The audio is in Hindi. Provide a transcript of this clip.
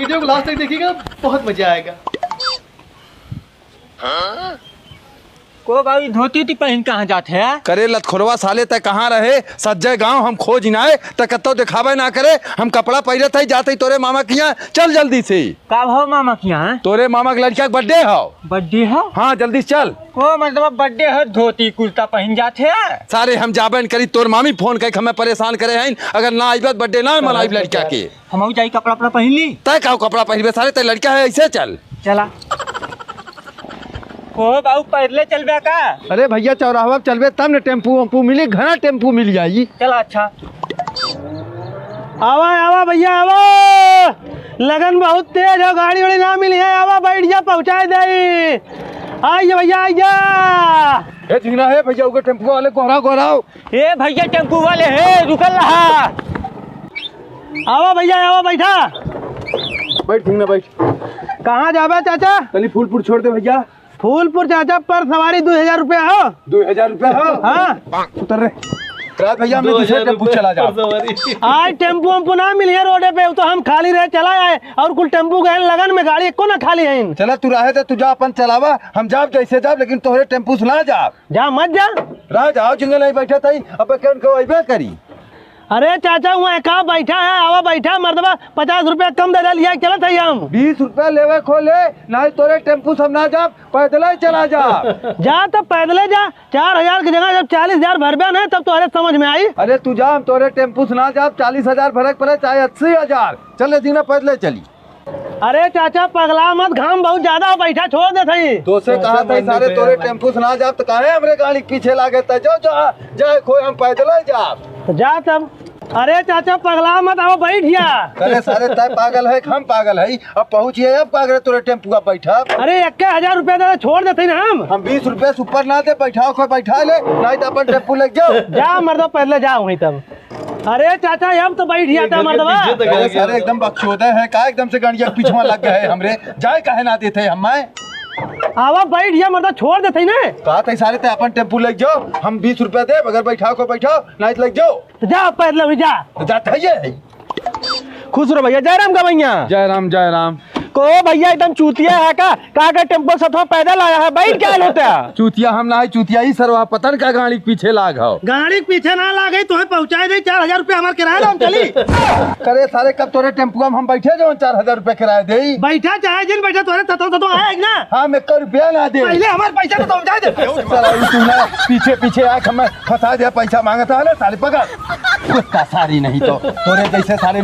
वीडियो को लास्ट तक देखिएगा, बहुत मजा आएगा। को भाई धोती थी पहन कहाँ जाते हैं? करे लतखोरवा साले तय कहाँ रहे सज्जय गांव हम खोज नाए त कत्तो दिखावे ना करे। हम कपड़ा पहरे थे जाते तोरे मामा के यहाँ। चल जल्दी से। का हो मामा के यहाँ? तोरे मामा के लड़का के बर्थडे हो। बर्थडे है? हाँ जल्दी चल। को मतलब बर्थडे है धोती कुर्ता पहन जाते हैं? सारे हम जाबे करी तोर मामी फोन कर हमें परेशान करे हैं। अगर ना आइबत बर्थडे ना मनाई लड़का के। हम जाई कपड़ा पहन ली। तय का कपड़ा पहनबे सारे तय लड़का है ऐसे चल। चला को बाबू पैदले चलबे का? अरे भैया चौराहा चलबे तब न टेम्पू वम्पू मिली, घना टेम्पू मिल जाई। चला अच्छा। आवा आवा भैया आवा, लगन बहुत तेज है, गाड़ी वाड़ी ना मिली है। आवा बैठ जा, पहुँचा दे। आइए भैया आइए। झिंगना है भैया उनके टेम्पू वाले कोहराओ कोहराओ। ए भैया टेम्पू वाले है रुकल रहा। आवा भैया आवा, बैठा बैठ झिंगना बैठ। कहाँ जाबे चाचा? कल फूलपुर छोड़ दे भैया। फूलपुर चाचा पर सवारी 2000 रुपया हो। 2000 रुपया हो? हाँ उतर रे भैया, हमने दूसरे टेम्पू चला जा। आज टेम्पू वम्पू ना मिली है रोडे पे, तो हम खाली रहे चला आए। और कुल टेम्पू गए लगन में, गाड़ी एको ना खाली है। चला तू रहे थे, तू जा अपन चलावा, हम जाब जैसे जाब, लेकिन तोहरे टेम्पू से ना जा। जा मत जा। रह जाओ जिंगल नहीं बैठा था अब कौन को अबे करी। अरे चाचा वहाँ का बैठा है, आवा बैठा मर्दबा 50 रुपया कम दे लिया, चलत है हम। 20 रुपया लेवे खोले ना, तोरे टेम्पू सब ना जा, पैदल ही चला जा। जा तब पैदले जा, 4000 की जगह जब 40,000 भरबे ना तब तोहरे समझ में आई। अरे तू जा, हम तोरे टेम्पू से ना जा, 40,000 भरक पड़े चाहे 80,000। चल जीना पैदले चली। अरे चाचा पगला मत, घाम बहुत ज्यादा, बैठा छोड़ दे थी। तो से कहा था सारे तोरे टेम्पू से ना जा, तो कहे हमरे गाड़ी के पीछे लागे था। जाओ जा जा खोए, हम पैदल ही जा। तो जा तब। अरे चाचा पगला मत, आओ बैठ जा। अरे सारे तय पागल है, हम पागल है। अब पहुँचिए अब कागरे तोरे टेम्पू का बैठा। अरे 1000 रुपया दे छोड़ देते ना हम 20 रुपया से ऊपर ना दे, बैठाओ कोई बैठा ले, नहीं तो अपन टेम्पू लग जाओ। जा मर्दो पैदले जा वहीं तब। अरे चाचा अब तो बैठ जाता मर्दबा। सारे एकदम बकचोदे है का, एकदम से गाड़िया पीछे लग गए हमरे। जाए कहे ना देते हम। आवा बैठ जा मर्दो, छोड़ देते ना। कहा था सारे ते अपन टेम्पू लग जाओ, हम 20 रुपया दे, अगर बैठाओ को बैठाओ, नहीं तो लग जाओ। तो जा पैदले भी जा। तो जाता है। खुश रहो भैया। जय राम का भैया। जय राम जय राम। को भैया एकदम चूतिया है का टेम्पो सथवा पैदल आया है, बैठ क्या होता है? चूतिया हम ना है, चूतिया ही सरवा पतन का गाड़ी के पीछे लाग हो। गाड़ी के पीछे ना लागे, तुम्हें पहुँचाए दे। 4000 रुपया हमारे किराया हम चली। करे सारे कब तोरे टेम्पू हम बैठे जो 4000 रुपया किराया दे। बैठा चाहे जिन बैठा तोरे ततो आए ना। हाँ 1 रुपया ना दे, पहले हमारे पैसा तो पहुँचाए दे। पीछे पीछे आके हमें फंसा दिया, पैसा मांगता है ना सारे पकड़। सारी नहीं तो तोरे जैसे सारे